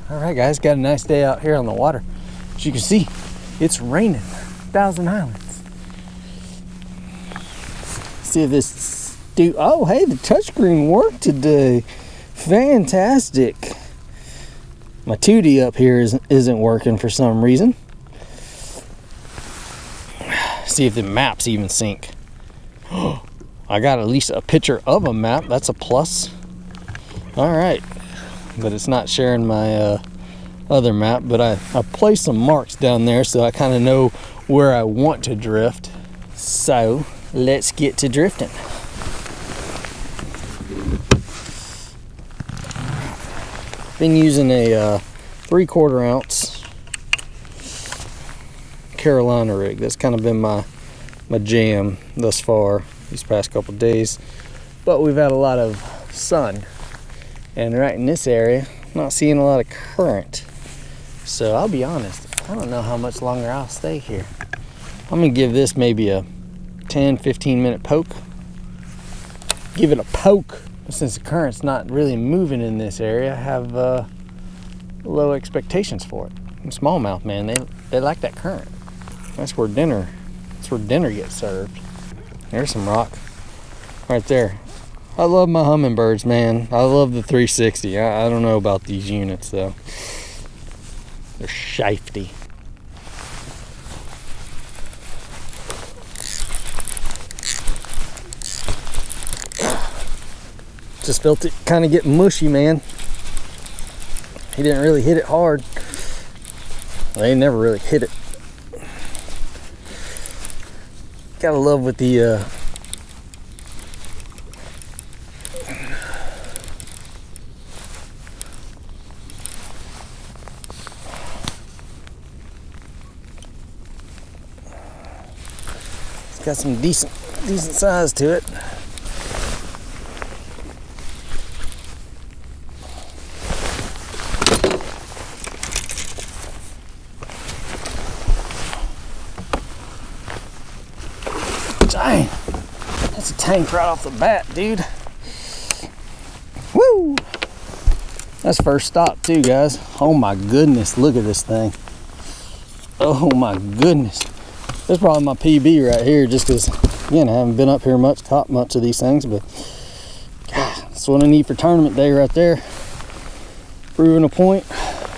All right, guys, got a nice day out here on the water. As you can see, it's raining. Thousand Islands. See if this oh, hey, the touchscreen worked today. Fantastic. My 2D up here isn't working for some reason. See if the maps even sync. I got at least a picture of a map. That's a plus. All right, but it's not sharing my other map, but I placed some marks down there so I kind of know where I want to drift. So let's get to drifting. Been using a 3/4 ounce Carolina rig. That's kind of been my jam thus far these past couple days, but we've had a lot of sun, and right in this area I'm not seeing a lot of current. So I'll be honest, I don't know how much longer I'll stay here. I'm gonna give this maybe a 10-15 minute poke. Give it a poke. Since the current's not really moving in this area, I have low expectations for it. And smallmouth, man, they like that current. That's where dinner gets served. There's some rock right there. I love my hummingbirds, man. I love the 360. I don't know about these units though. They're shifty. Just felt it kind of get mushy, man. He didn't really hit it hard. They never really hit it. Gotta love with the it's got some decent size to it. Dang, that's a tank right off the bat, dude. Woo! That's first stop too, guys. Oh my goodness, look at this thing. Oh my goodness. That's probably my PB right here, just because, again, I haven't been up here much, caught much of these things, but God, that's what I need for tournament day right there. Proving a point.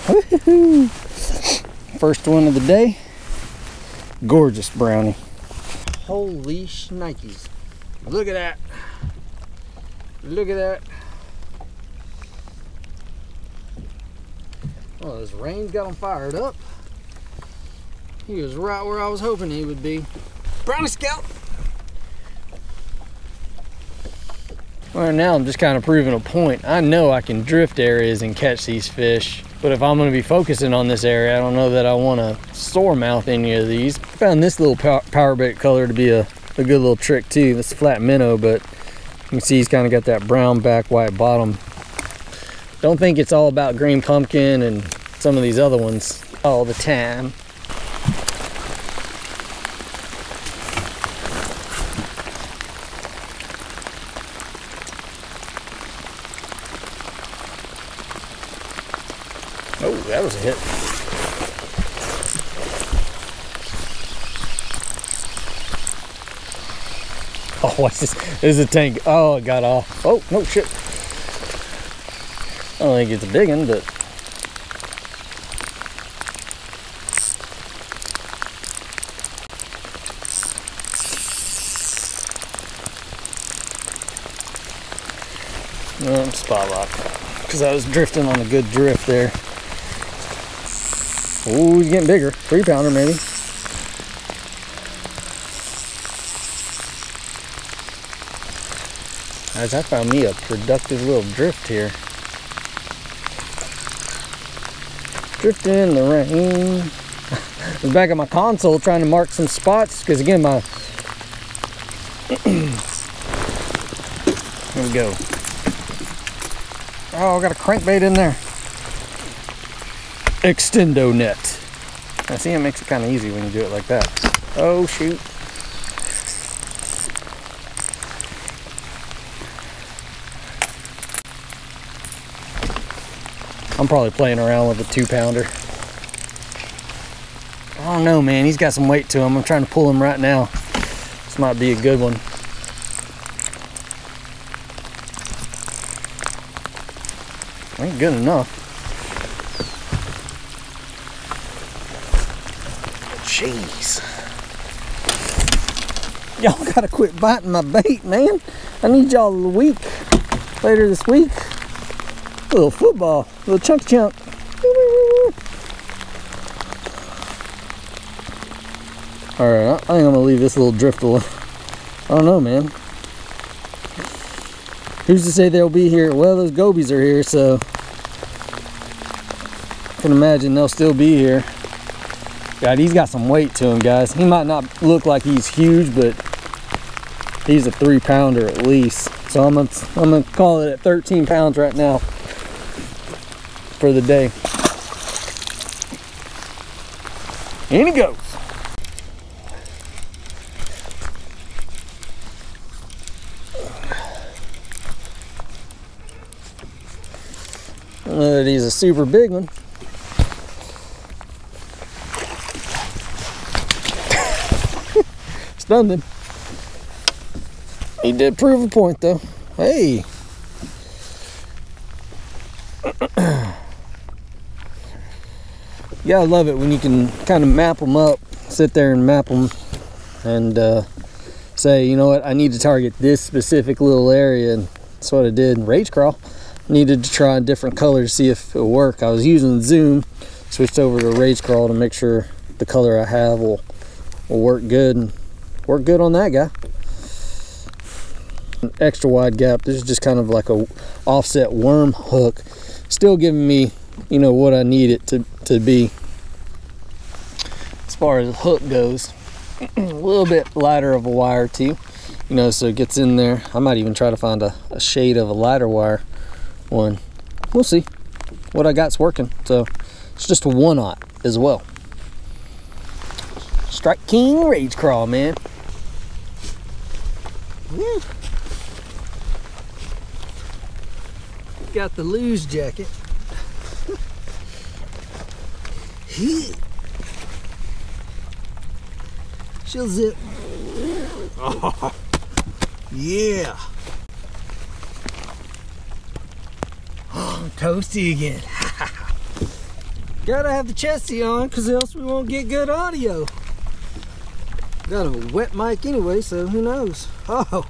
Woo-hoo-hoo. First one of the day. Gorgeous brownie. Holy shnikes. Look at that. Look at that. Oh, this rain's got him fired up. He was right where I was hoping he would be. Brownie Scout. Well, now I'm just kind of proving a point. I know I can drift areas and catch these fish, but if I'm going to be focusing on this area, I don't know that I want to sore mouth any of these. I found this little power bait color to be a good little trick too. This flat minnow, but you can see he's kind of got that brown back, white bottom. Don't think it's all about green pumpkin and some of these other ones all the time. Oh, that was a hit. Oh, what's this? This is a tank. Oh, it got off. Oh, no shit. I don't think it's a big one, but no, spot lock. Because I was drifting on a good drift there. Oh, he's getting bigger. 3-pounder maybe. Guys, I found me a productive little drift here. Drifting in the rain. I was back at my console trying to mark some spots because again here we go. Oh, I got a crankbait in there. Extendo net. I see it makes it kind of easy when you do it like that. Oh shoot. I'm probably playing around with a 2-pounder. I don't know, man. He's got some weight to him. I'm trying to pull him right now. This might be a good one. Ain't good enough. Jeez. Y'all gotta quit biting my bait, man. I need y'all a week. Later this week. A little football. A little chunk. Alright, I think I'm gonna leave this little drift alone. I don't know, man. Who's to say they'll be here? Well, those gobies are here, so I can imagine they'll still be here. God, he's got some weight to him, guys. He might not look like he's huge, but he's a 3-pounder at least. So I'm gonna call it at 13 pounds right now for the day. In he goes. I don't know that he's a super big one. Stunned him. He did prove a point though. Hey. Yeah, I love it when you can kind of map them up, sit there and map them and say, you know what, I need to target this specific little area, and that's what I did. Rage crawl. Needed to try different colors to see if it'll work. I was using zoom, switched over to rage crawl to make sure the color I have will work good, and work good on that guy. An extra wide gap. This is just kind of like a offset worm hook, still giving me, you know, what I need it to be as far as hook goes. A little bit lighter of a wire too, you know, so it gets in there. I might even try to find a shade of a lighter wire one. We'll see what I got's working. So it's just a 1/0 as well. Strike King Rage Crawl, man. Woo. Got the luge jacket. She'll zip. Oh, yeah. Toasty again. Gotta have the chesty on, because else we won't get good audio. Got a wet mic anyway, so who knows. Oh,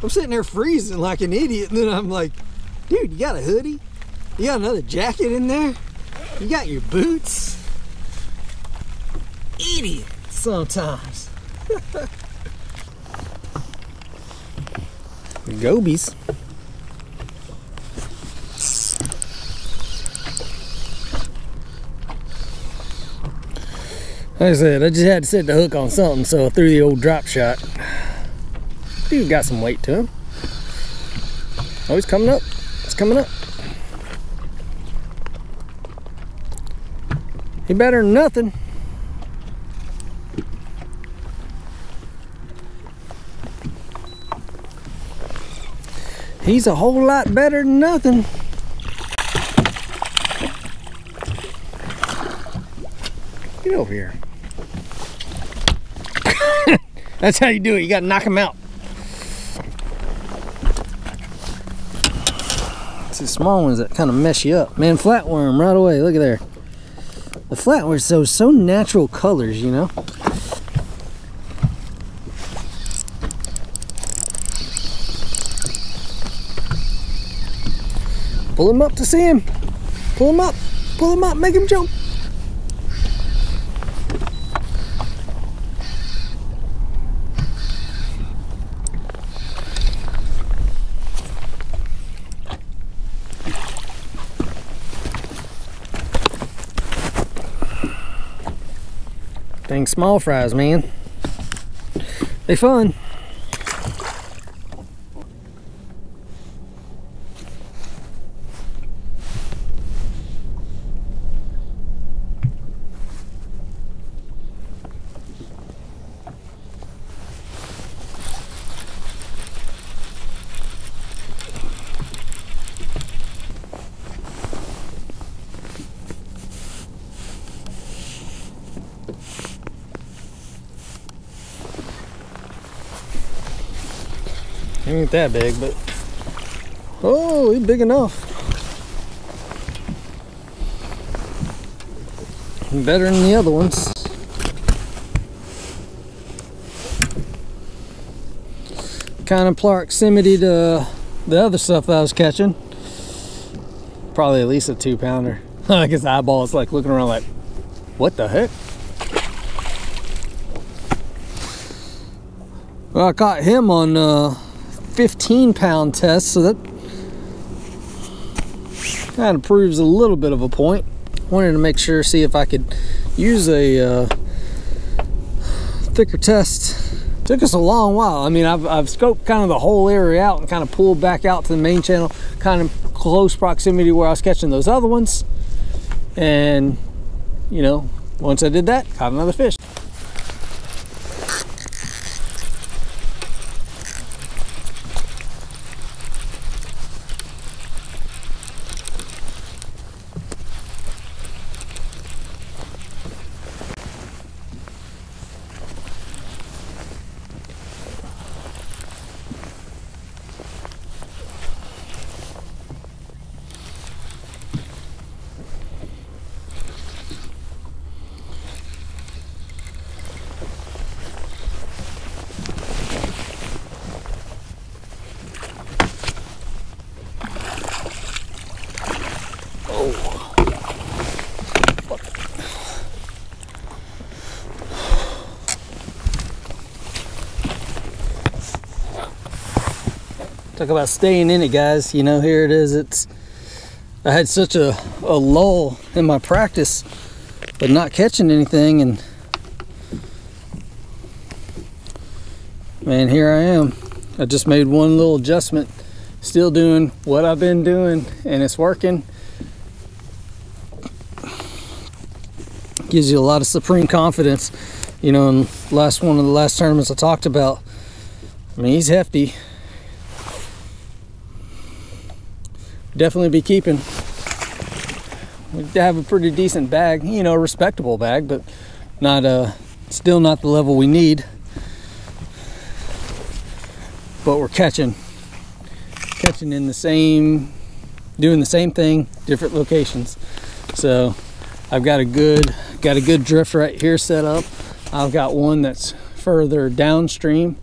I'm sitting there freezing like an idiot, and then I'm like, dude, you got a hoodie? You got another jacket in there? You got your boots? Idiot sometimes. Gobies. Like I said, I just had to set the hook on something, so I threw the old drop shot. Dude got some weight to him. Oh, he's coming up. It's coming up. He better than nothing. He's a whole lot better than nothing. Get over here. That's how you do it. You gotta knock him out. It's the small ones that kind of mess you up. Man, flatworm right away. Look at there. The flatworms, so natural colors, you know. Pull him up to see him. Pull him up. Pull him up. Make him jump. Dang small fries, man. They fun. ain't that big, but oh, he's big enough. Better than the other ones. Kind of proximity to the other stuff that I was catching. Probably at least a 2-pounder. Like his eyeball is like looking around like, what the heck? Well, I caught him on 15-pound test, so that kind of proves a little bit of a point. Wanted to make sure, see if I could use a thicker test. Took us a long while. I mean, I've scoped kind of the whole area out and kind of pulled back out to the main channel, kind of close proximity where I was catching those other ones. And, you know, once I did that, caught another fish. Talk about staying in it, guys. You know, here it is. I had such a lull in my practice, but not catching anything, and man, here I am. I just made one little adjustment, still doing what I've been doing, and it's working. Gives you a lot of supreme confidence. You know, in one of the last tournaments I talked about, I mean, he's hefty. Definitely be keeping. We have a pretty decent bag, you know, a respectable bag, but not still not the level we need. But we're catching in the same, doing the same thing, different locations. So I've got a good drift right here set up. I've got one that's further downstream.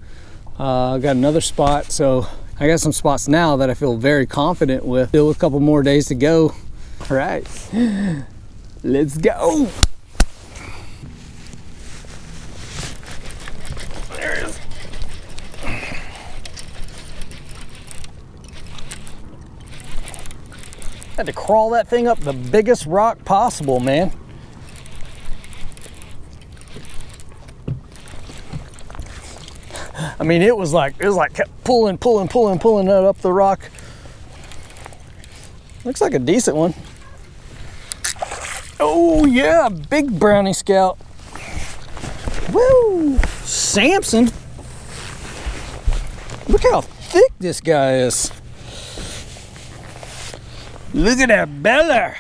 I've got another spot, so I got some spots now that I feel very confident with. Still a couple more days to go. All right, let's go. There it is. Had to crawl that thing up the biggest rock possible, man. I mean, it was like kept pulling it up the rock. Looks like a decent one. Oh yeah, big brownie scout. Woo! Samson. Look how thick this guy is. Look at that belly.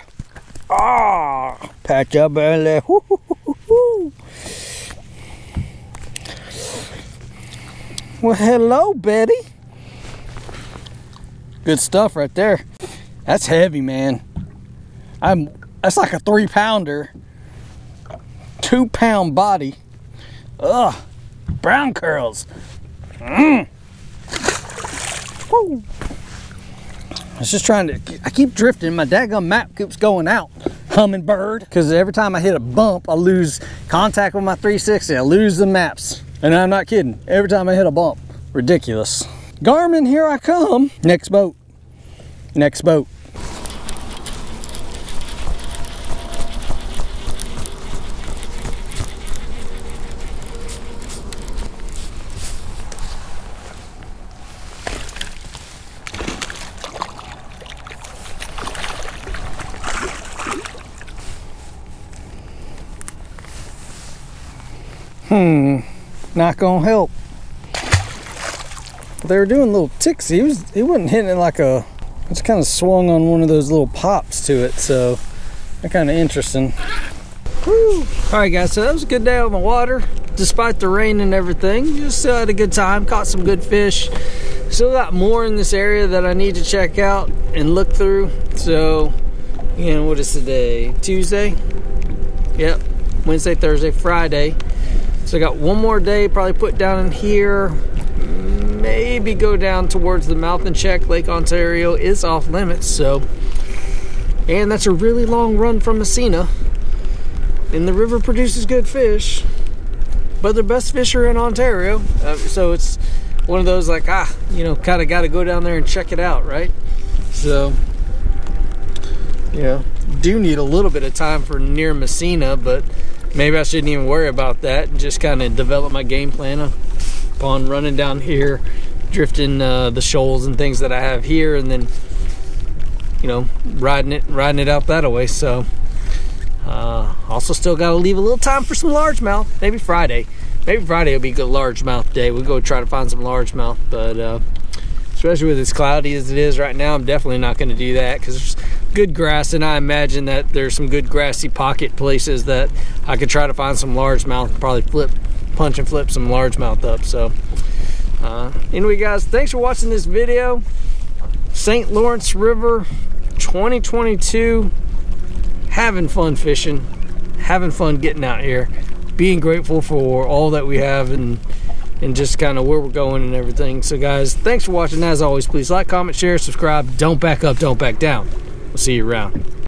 Ah, pat your belly. Woo, woo, woo, woo. Well, hello, Betty. Good stuff right there. That's heavy, man. That's like a 3-pounder, 2-pound body. Ugh, brown curls. Woo. I was just trying to, I keep drifting. My daggum map keeps going out. Hummingbird, because every time I hit a bump, I lose contact with my 360. I lose the maps. And I'm not kidding. Every time I hit a bump. Ridiculous. Garmin, here I come. Next boat. Next boat. Not gonna help. They were doing little ticks. He wasn't hitting it like a, it's kind of swung on one of those little pops to it, so they're kind of interesting. Woo. All right, guys, so that was a good day on the water, despite the rain and everything. Just still had a good time, caught some good fish. Still got more in this area that I need to check out and look through. So, again, what is today? Tuesday? Yep. Wednesday, Thursday, Friday. So I got one more day probably put down in here. Maybe go down towards the mouth and check. Lake Ontario is off limits. So, and that's a really long run from Massena. And the river produces good fish. But the best fish are in Ontario. So it's one of those like, you know, kind of got to go down there and check it out, right? So, yeah, do need a little bit of time for near Massena, but maybe I shouldn't even worry about that and just kind of develop my game plan upon running down here, drifting the shoals and things that I have here, and then, you know, riding it out that way. So also still got to leave a little time for some largemouth. Maybe Friday will be a good largemouth day. We'll go try to find some largemouth, but especially with as cloudy as it is right now, I'm definitely not going to do that because there's good grass, and I imagine that there's some good grassy pocket places that I could try to find some largemouth, probably punch and flip some largemouth up. So anyway, guys, thanks for watching this video. St. Lawrence River 2022, having fun fishing, having fun getting out here, being grateful for all that we have, and just kind of where we're going and everything. So guys, thanks for watching. As always, please like, comment, share, subscribe. Don't back up, don't back down. We'll see you around.